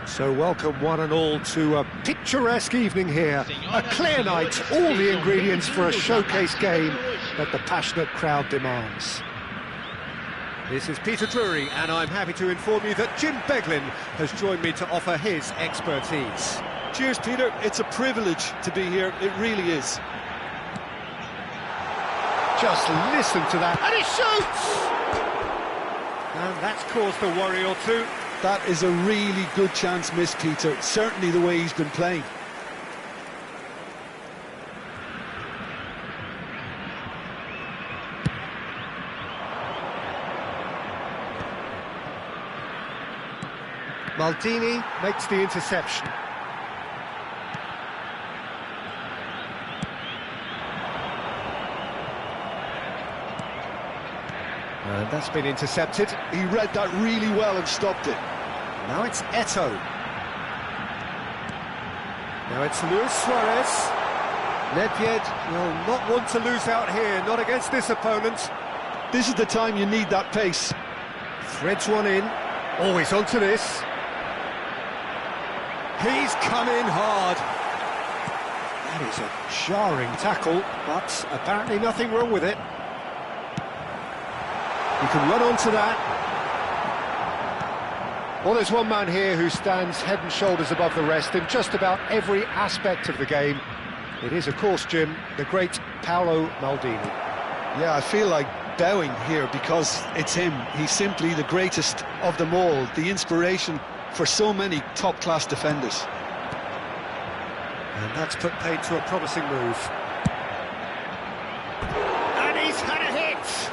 So welcome one and all to a picturesque evening here, a clear night, all the ingredients for a showcase game that the passionate crowd demands. This is Peter Drury, and I'm happy to inform you that Jim Beglin has joined me to offer his expertise. Cheers, Peter. It's a privilege to be here, it really is. Just listen to that, and he shoots! And that's caused a worry or two. That is a really good chance missed, Peter. Certainly the way he's been playing. Maldini makes the interception. And that's been intercepted. He read that really well and stopped it. Now it's Eto'o. Now it's Luis Suarez. Nedved will not want to lose out here, not against this opponent. This is the time you need that pace. Threads one in. Oh, he's onto this. He's come in hard. That is a jarring tackle, but apparently nothing wrong with it. He can run onto that. Well, there's one man here who stands head and shoulders above the rest in just about every aspect of the game. It is, of course, Jim, the great Paolo Maldini. Yeah, I feel like bowing here because it's him. He's simply the greatest of them all, the inspiration for so many top-class defenders. And that's put paid to a promising move. And he's had a hit!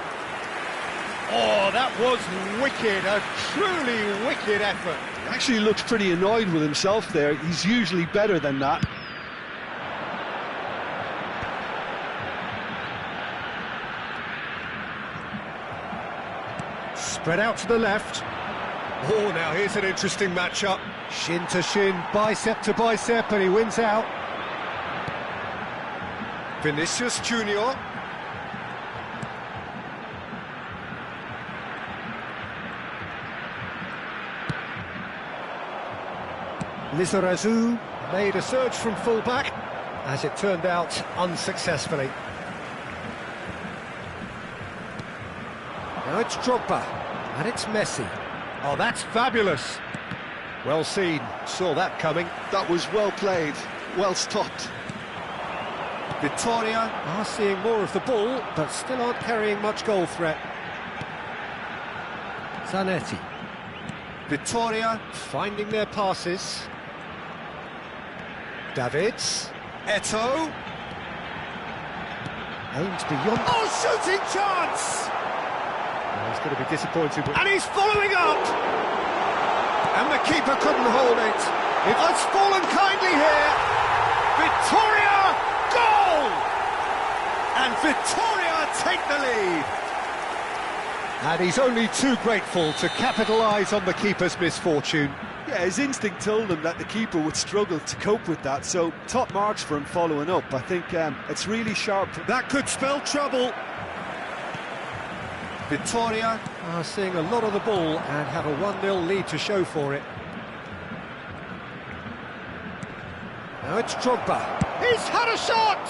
Oh, that was wicked, a truly wicked effort. He actually looks pretty annoyed with himself there. He's usually better than that. Spread out to the left. Oh, now here's an interesting matchup. Shin to shin, bicep to bicep, and he wins out. Vinicius Junior. Lizarazu made a surge from full-back, as it turned out, unsuccessfully. Now it's Drogba, and it's Messi. Oh, that's fabulous! Well seen, saw that coming. That was well played, well stopped. Vittoria are seeing more of the ball, but still aren't carrying much goal threat. Zanetti. Vittoria finding their passes. Davids. Eto'o. Aims beyond. Oh, shooting chance! Oh, he's going to be disappointed. And he's following up! And the keeper couldn't hold it. It has fallen kindly here. Vittoria, goal! And Vittoria take the lead. And he's only too grateful to capitalise on the keeper's misfortune. Yeah, his instinct told him that the keeper would struggle to cope with that, so top marks for him following up. I think it's really sharp. That could spell trouble. Vittoria are seeing a lot of the ball and have a 1-0 lead to show for it. Now it's Drogba. He's had a shot!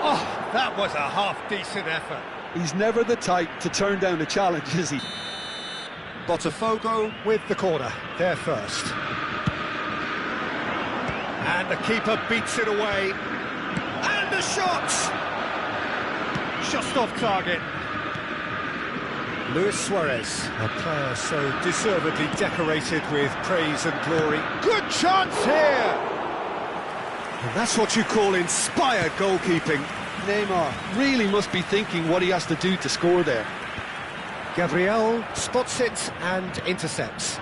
Oh, that was a half-decent effort. He's never the type to turn down a challenge, is he? Botafogo with the corner, there first. And the keeper beats it away. And the shot! Just off target. Luis Suarez, a player so deservedly decorated with praise and glory. Good chance here! And that's what you call inspired goalkeeping. Neymar really must be thinking what he has to do to score there. Gabriel spots it and intercepts.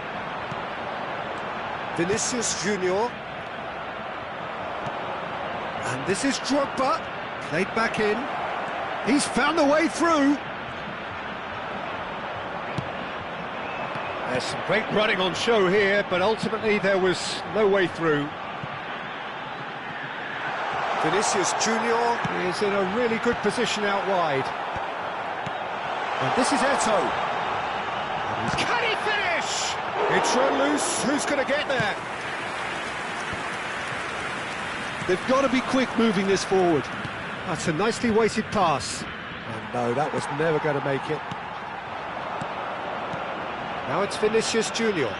Vinicius Junior. And this is Drogba, played back in. He's found the way through. There's some great running on show here, but ultimately there was no way through. Vinicius Junior is in a really good position out wide. And this is Eto'o. Can he finish? It's run loose. Who's going to get there? They've got to be quick moving this forward. That's a nicely weighted pass. And no, that was never going to make it. Now it's Vinicius Junior.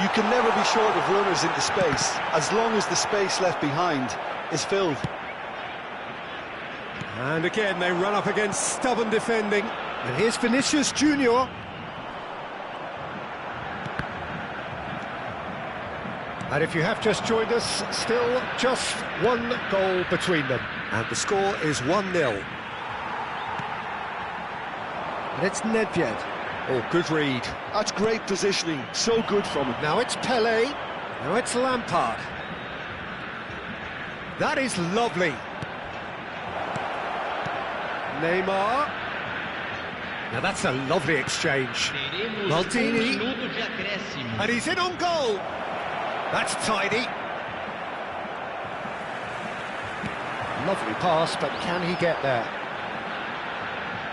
You can never be short of runners into space, as long as the space left behind is filled. And again, they run up against stubborn defending. And here's Vinicius Junior. And if you have just joined us, still just one goal between them. And the score is 1-0. And it's Nedved. Oh, good read. That's great positioning, so good from him. Now it's Pelé. Now it's Lampard. That is lovely. Neymar. Now that's a lovely exchange. Maldini. And he's in on goal. That's tidy. Lovely pass, but can he get there?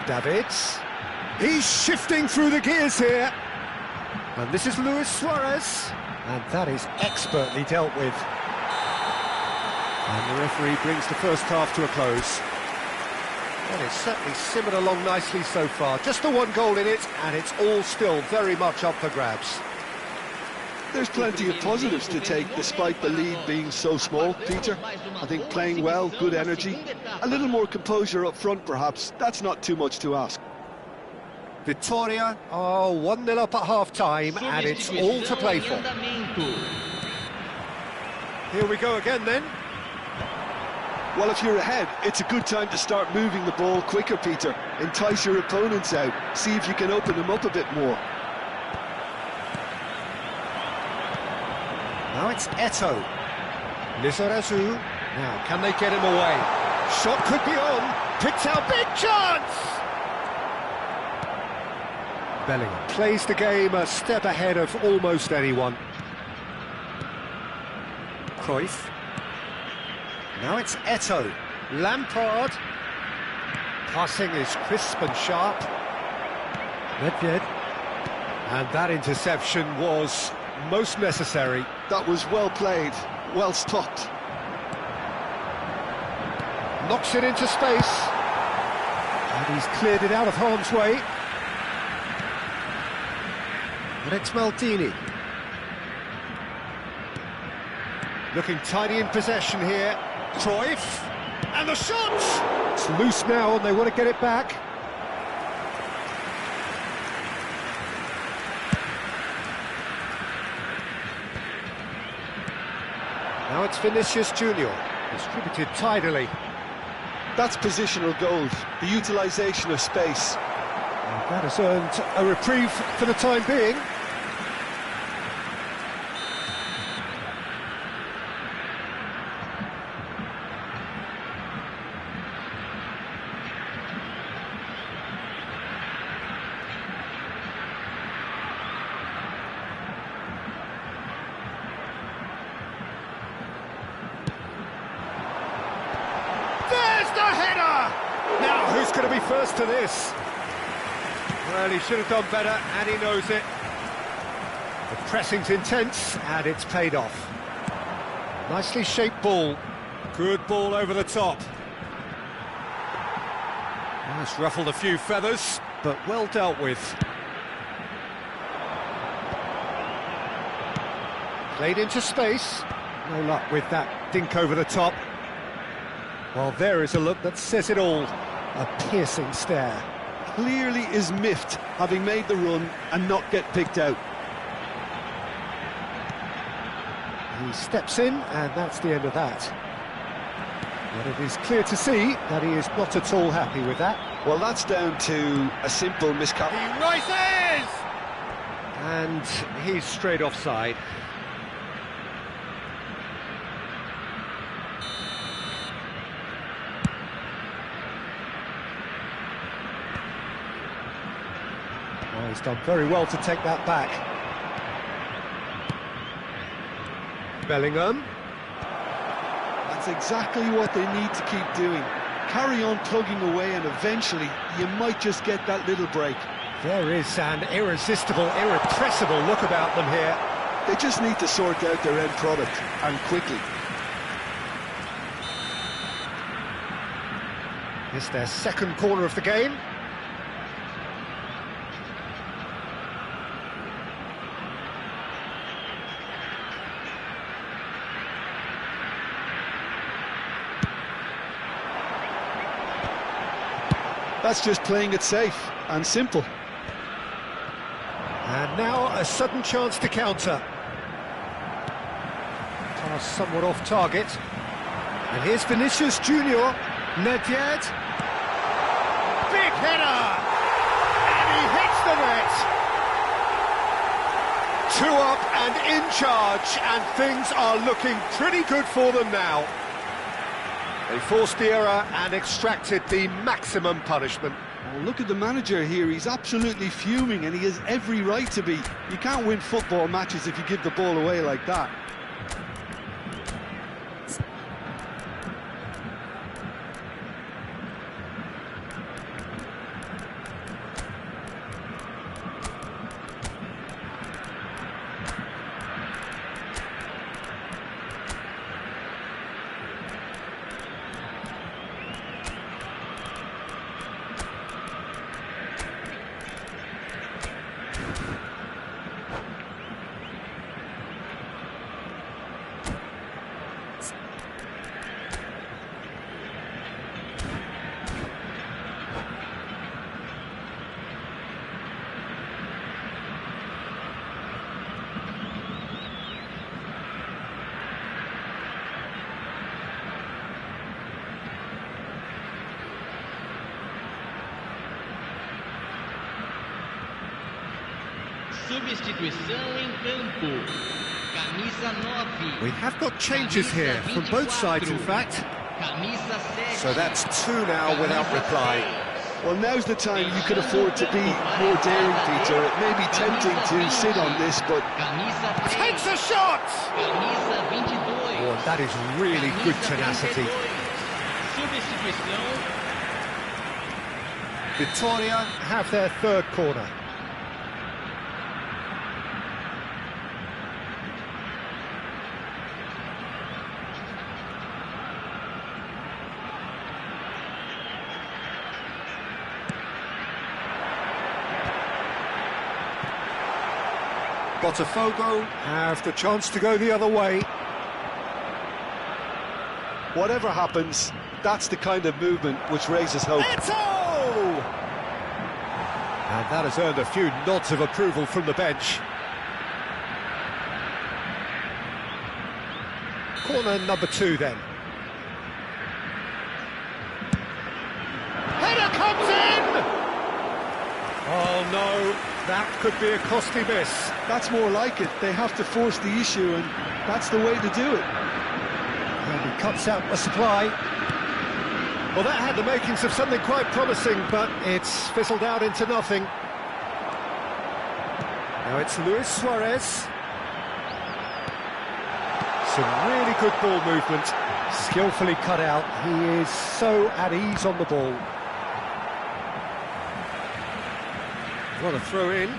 Davids. He's shifting through the gears here. And this is Luis Suarez. And that is expertly dealt with. And the referee brings the first half to a close. Well, it's certainly simmered along nicely so far. Just the one goal in it, and it's all still very much up for grabs. There's plenty of positives to take, despite the lead being so small, Peter. I think playing well, good energy, a little more composure up front perhaps, that's not too much to ask. Victoria, 1-0 up at half-time, and it's all to play for. Here we go again then. Well, if you're ahead, it's a good time to start moving the ball quicker, Peter. Entice your opponents out, see if you can open them up a bit more. Now it's Eto'o. Lizarazu. Now, can they get him away? Shot could be on. Picks out, big chance! Bellingham plays the game a step ahead of almost anyone. Cruyff. Now it's Eto'o. Lampard. Passing is crisp and sharp. Nedved. And that interception was most necessary. That was well played, well stopped. Knocks it into space. And he's cleared it out of harm's way. And it's Maldini. Looking tidy in possession here. Cruyff. And the shot! It's loose now and they want to get it back. Now it's Vinicius Junior, distributed tidily. That's positional gold, the utilisation of space. And that has earned a reprieve for the time being. Who's going to be first to this? Well, he should have done better, and he knows it. The pressing's intense, and it's paid off. Nicely shaped ball. Good ball over the top. Well, it's ruffled a few feathers, but well dealt with. Played into space. No luck with that dink over the top. Well, there is a look that says it all. A piercing stare. Clearly is miffed, having made the run and not get picked out. He steps in, and that's the end of that. But it is clear to see that he is not at all happy with that. Well, that's down to a simple miscap. He rises! And he's straight offside. Oh, he's done very well to take that back. Bellingham. That's exactly what they need to keep doing. Carry on plugging away and eventually you might just get that little break. There is an irresistible, irrepressible look about them here. They just need to sort out their end product, and quickly. It's their second corner of the game. That's just playing it safe and simple. And now a sudden chance to counter. Pass somewhat off target. And here's Vinicius Junior. Nedved. Big header! And he hits the net! 2 up and in charge, and things are looking pretty good for them now. They forced the error and extracted the maximum punishment. Well, look at the manager here, he's absolutely fuming, and he has every right to be. You can't win football matches if you give the ball away like that. Substituição em campo. Camisa 9. We have got changes here from both sides, in fact. Camisa 7. So that's 2 now without reply. Well, now's the time you could afford to be more daring, Peter. It may be tempting to sit on this, but... Camisa 3. Takes a shot! Camisa 22. Oh, that is really good tenacity. Substituição. Vitória have their third corner. Botafogo have the chance to go the other way. Whatever happens, that's the kind of movement which raises hope. Eto'o! And that has earned a few nods of approval from the bench. Corner number 2 then. Header comes in! Oh no, that could be a costly miss. That's more like it. They have to force the issue, and that's the way to do it. And he cuts out the supply. Well, that had the makings of something quite promising, but it's fizzled out into nothing. Now it's Luis Suarez. Some really good ball movement, skillfully cut out. He is so at ease on the ball. What a throw in.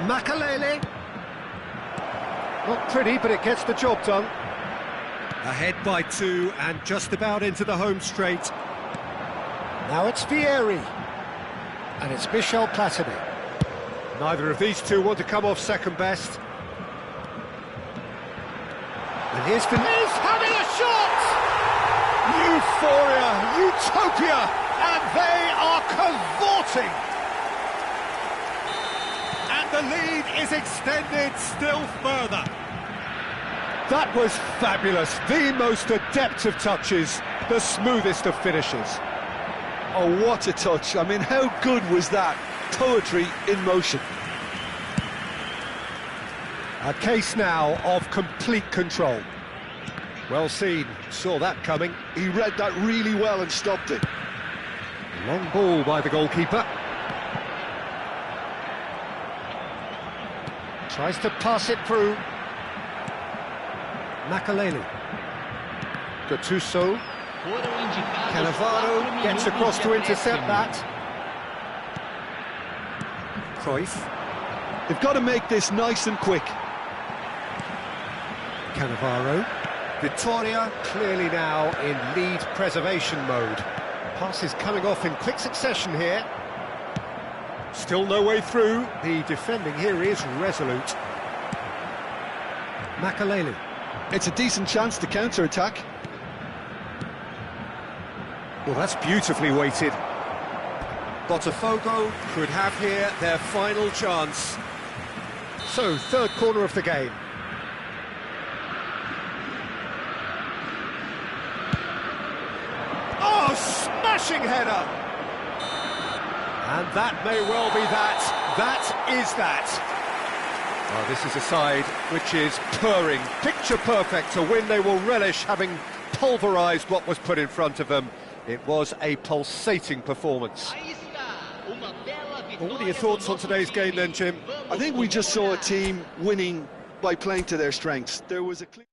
Makalele. Not pretty, but it gets the job done. Ahead by 2 and just about into the home straight. Now it's Vieri. And it's Michel Platini. Neither of these two want to come off second best. And here's having a shot! Euphoria, utopia, and they are cavorting! And the lead is extended still further. That was fabulous, the most adept of touches, the smoothest of finishes. Oh, what a touch. I mean, how good was that? Poetry in motion. A case now of complete control. Well seen, saw that coming. He read that really well and stopped it. Long ball by the goalkeeper. Tries to pass it through. Makalele. Gattuso. Foram indicados Cannavaro 4 gets minutos across de to intercept acréscimo. that. Cruyff. They've got to make this nice and quick. Cannavaro. Vittoria clearly now in lead preservation mode. Pass is coming off in quick succession here. Still no way through. The defending here is resolute. Makaleli. It's a decent chance to counter-attack. Well, that's beautifully weighted. Botafogo could have here their final chance. So, third corner of the game. Oh, smashing header! And that may well be that. That is that. Oh, this is a side which is purring, picture perfect, a win they will relish, having pulverised what was put in front of them. It was a pulsating performance. Aí está, uma bela Well, what are vitória your do thoughts on nosso today's game time. then, Jim? I think we just saw a team winning by playing to their strengths. There was a clear...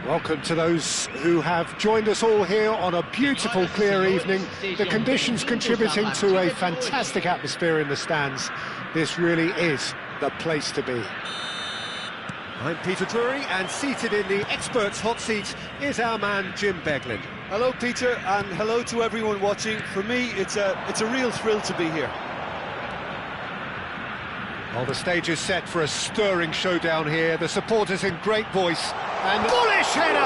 Welcome to those who have joined us all here on a beautiful, clear evening. The conditions contributing to a fantastic atmosphere in the stands. This really is the place to be. I'm Peter Drury, and seated in the experts' hot seat is our man Jim Beglin. Hello, Peter, and hello to everyone watching. For me, it's a real thrill to be here. Well, the stage is set for a stirring showdown here. The supporters in great voice, and bullish header!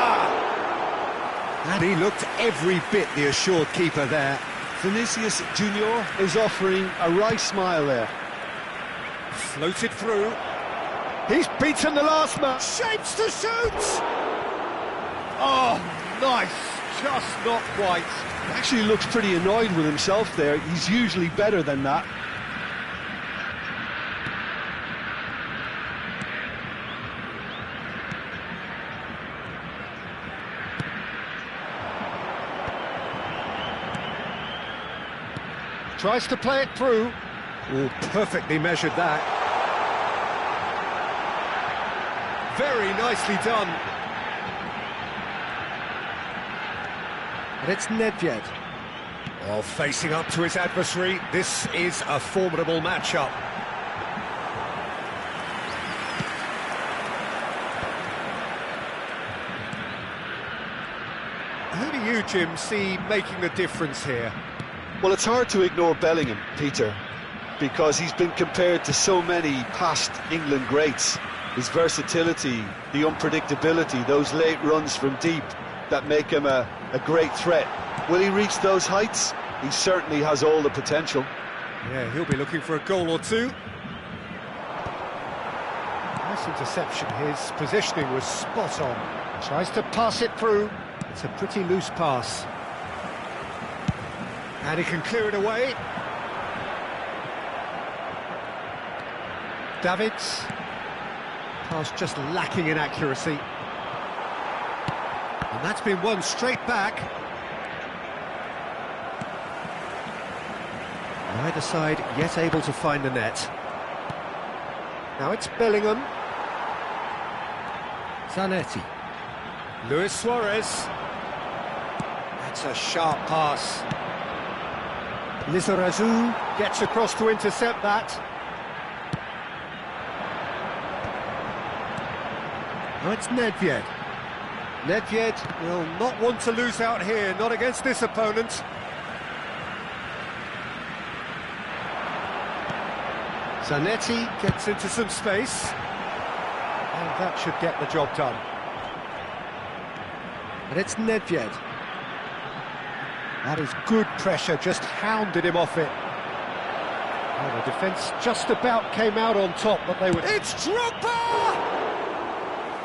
And he looked every bit the assured keeper there. Vinicius Junior is offering a right smile there. Floated through. He's beaten the last man. Shapes to shoot! Oh, nice. Just not quite. Actually looks pretty annoyed with himself there. He's usually better than that. Tries to play it through. Oh, perfectly measured that. Very nicely done. And it's Nedved. Oh, facing up to his adversary. This is a formidable matchup. Who do you, Jim, see making the difference here? Well, it's hard to ignore Bellingham, Peter, because he's been compared to so many past England greats. His versatility, the unpredictability, those late runs from deep that make him a great threat. Will he reach those heights? He certainly has all the potential. Yeah, he'll be looking for a goal or two. Nice interception. His positioning was spot on. Tries to pass it through. It's a pretty loose pass. And he can clear it away. Davids. Pass just lacking in accuracy. And that's been won straight back. Neither side yet able to find the net. Now it's Bellingham. Zanetti. Luis Suarez. That's a sharp pass. Lizarazu gets across to intercept that. Now it's Nedved. Nedved will not want to lose out here, not against this opponent. Zanetti gets into some space. And that should get the job done. And it's Nedved. That is good pressure, just hounded him off it. Oh, the defence just about came out on top, but they were... It's Drogba!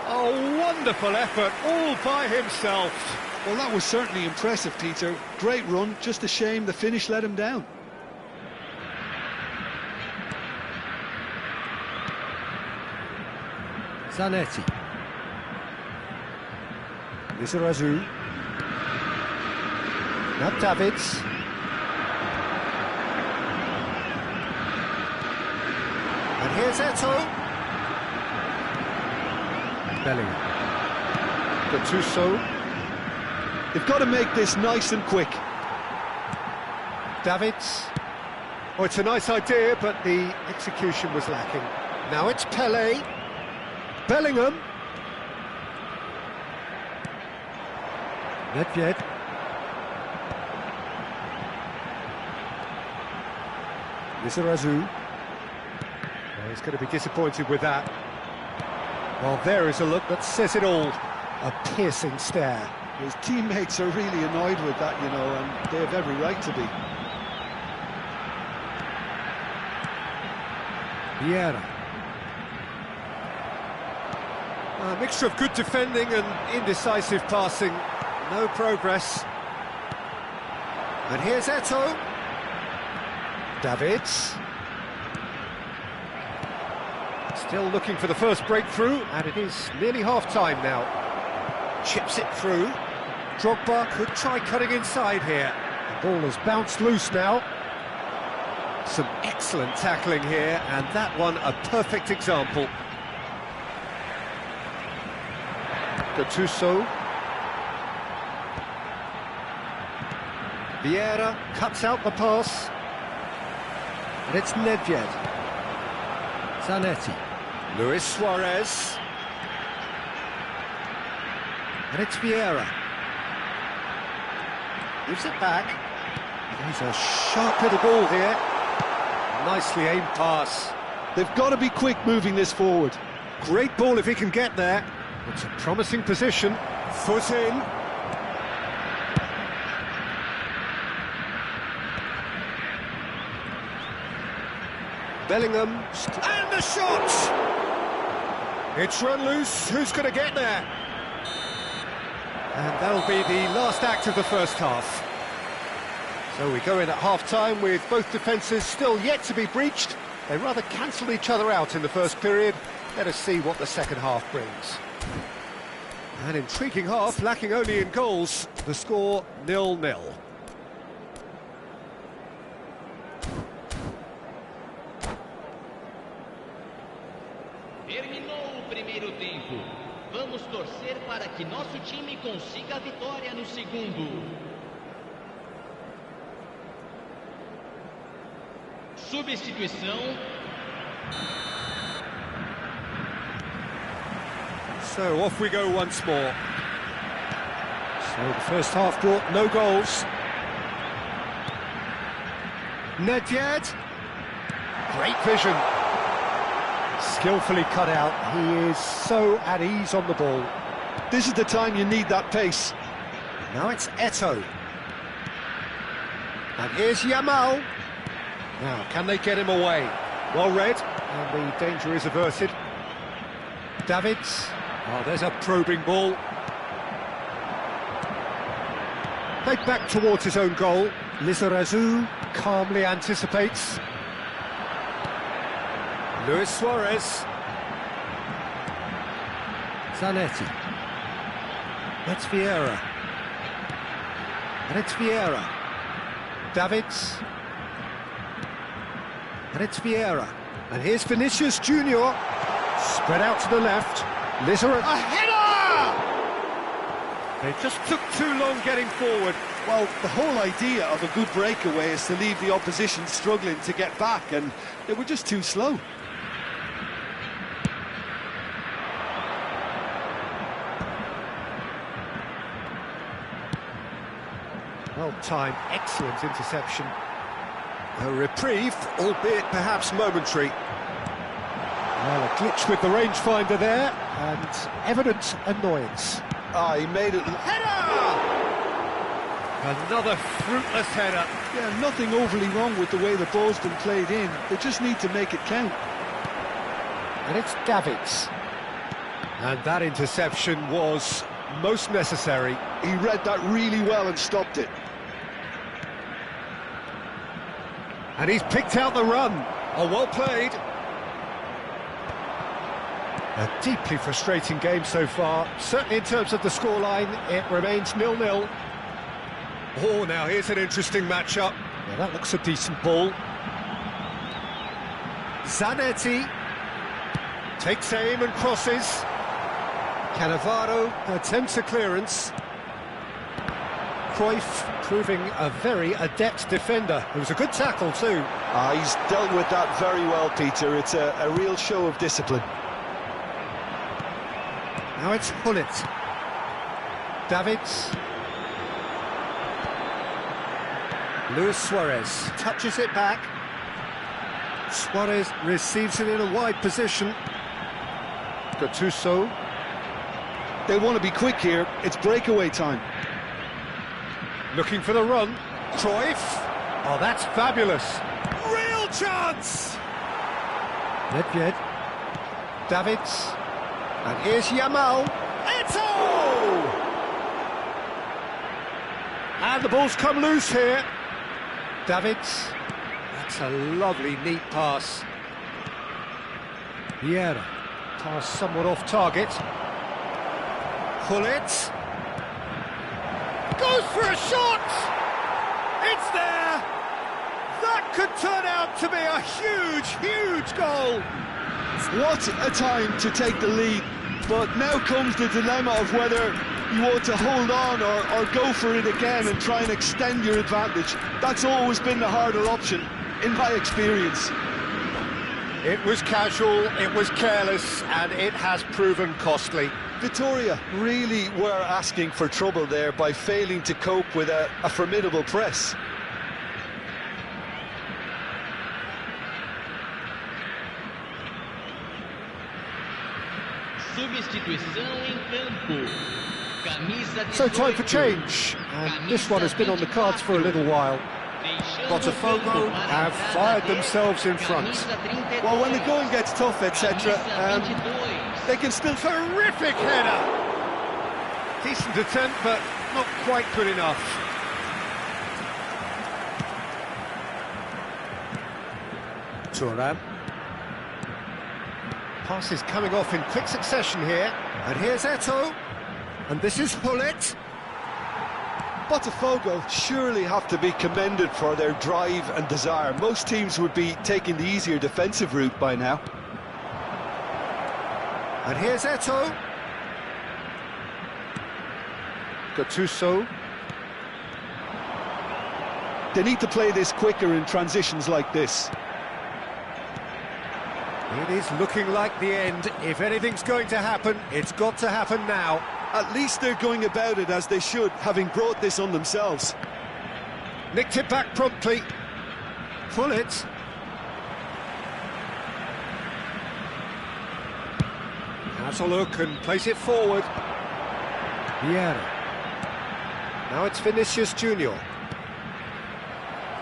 A wonderful effort, all by himself. Well, that was certainly impressive, Peter. Great run, just a shame the finish let him down. Zanetti. Lizarazu. Now Davids. And here's Eto'o. Bellingham. Gattuso. They've got to make this nice and quick. Davids. Oh, it's a nice idea, but the execution was lacking. Now it's Pele. Bellingham. Nedved. Lizarazu. Well, he's going to be disappointed with that. Well, there is a look that says it all. A piercing stare. His teammates are really annoyed with that, you know, and they have every right to be. Vieira. A mixture of good defending and indecisive passing. No progress. And here's Eto'o. Davids. Still looking for the first breakthrough, and it is nearly half-time now. Chips it through. Drogba could try cutting inside here. The ball has bounced loose now. Some excellent tackling here, and that one a perfect example. Gattuso. Vieira cuts out the pass. And it's Nedved. Zanetti. Luis Suarez. And it's Vieira. Gives it back. There's a sharp little ball here. Nicely aimed pass. They've got to be quick moving this forward. Great ball if he can get there. It's a promising position. Foot in. Bellingham. And the shot! It's run loose. Who's going to get there? And that'll be the last act of the first half. So we go in at half-time with both defences still yet to be breached. They rather cancelled each other out in the first period. Let us see what the second half brings. An intriguing half, lacking only in goals. The score 0-0. Terminou o primeiro tempo. Vamos torcer para que nosso time consiga a vitória no segundo. Substituição. So off we go once more. So the first half brought no goals. Nedved. Great vision. Skillfully cut out. He is so at ease on the ball. This is the time you need that pace. Now it's Eto'o. And here's Yamal. Now, can they get him away? Well read, and the danger is averted. Davids. Oh, there's a probing ball. Played back towards his own goal. Lizarazu calmly anticipates. Luis Suarez. Zanetti. It's Vieira. And it's Vieira. Davids. And it's Vieira. And here's Vinicius Junior. Spread out to the left. Lizarazu. A header! They just took too long getting forward. Well, the whole idea of a good breakaway is to leave the opposition struggling to get back, and they were just too slow. Well-timed, excellent interception. A reprieve, albeit perhaps momentary. Well, a glitch with the rangefinder there, and evident annoyance. He made it. Header! Another fruitless header. Yeah, nothing overly wrong with the way the ball's been played in. They just need to make it count. And it's Davids. And that interception was most necessary. He read that really well and stopped it. And he's picked out the run. Oh, well played. A deeply frustrating game so far. Certainly in terms of the scoreline, it remains 0-0. Oh, now here's an interesting matchup. Yeah, that looks a decent ball. Zanetti takes aim and crosses. Cannavaro attempts a clearance. Cruyff proving a very adept defender. It was a good tackle too. He's dealt with that very well, Peter. It's a real show of discipline. Now it's Hullet. Davids. Luis Suarez touches it back. Suarez receives it in a wide position. Gattuso. They want to be quick here. It's breakaway time. Looking for the run. Cruyff. Oh, that's fabulous. Real chance! Nedved. Davids. And here's Yamal. Eto'o! And the ball's come loose here. Davids. That's a lovely, neat pass. Vieira. Pass somewhat off target. Hullet. Goes for a shot! It's there! That could turn out to be a huge, huge goal! What a time to take the lead. But now comes the dilemma of whether you want to hold on or go for it again and try and extend your advantage. That's always been the harder option, in my experience. It was casual, it was careless, and it has proven costly. Vitoria really were asking for trouble there by failing to cope with a formidable press. Substituição em campo. So time for change, and this one has been on the cards for a little while. Botafogo have fired themselves in front. Well, when the going gets tough, etc., they can still... Terrific header! Decent attempt, but not quite good enough. Thuram. Passes coming off in quick succession here, and here's Eto'o, and this is Gullit. Botafogo surely have to be commended for their drive and desire. Most teams would be taking the easier defensive route by now. And here's Eto'o. Gattuso. They need to play this quicker in transitions like this. It is looking like the end. If anything's going to happen, it's got to happen now. At least they're going about it as they should, having brought this on themselves. Nicked it back promptly. Gullit. Has a look and plays it forward. Vieira. Now it's Vinicius Junior.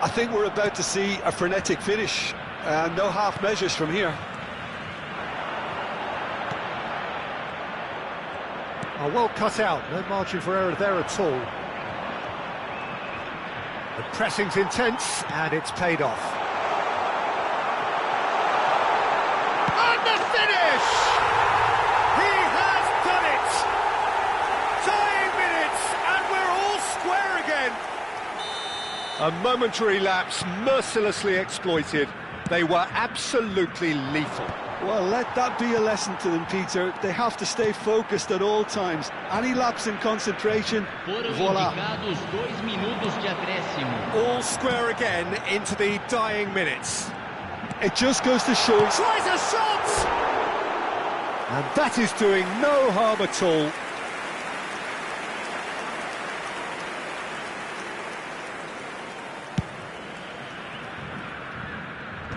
I think we're about to see a frenetic finish. No half measures from here. Oh, well cut out, no margin for error there at all. The pressing's intense, and it's paid off. And the finish! He has done it! Tying minutes, and we're all square again. A momentary lapse, mercilessly exploited. They were absolutely lethal. Well, let that be a lesson to them, Peter. They have to stay focused at all times. Any lapse in concentration, voila. All square again into the dying minutes. It just goes to show... Tries a shot! And that is doing no harm at all.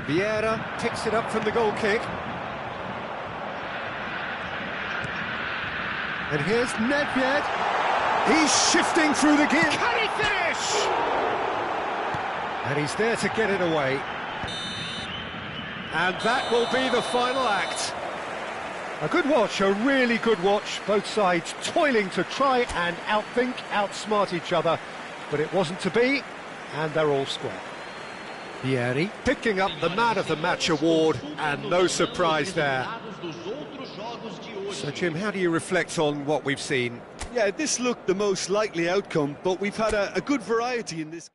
Vieira picks it up from the goal kick. And here's Nedved. He's shifting through the gear. Can he finish? And he's there to get it away. And that will be the final act. A good watch, a really good watch. Both sides toiling to try and outthink, outsmart each other. But it wasn't to be, and they're all square. Vieri picking up the Man of the Match award, and no surprise there. So, Jim, how do you reflect on what we've seen? Yeah, this looked the most likely outcome, but we've had a good variety in this.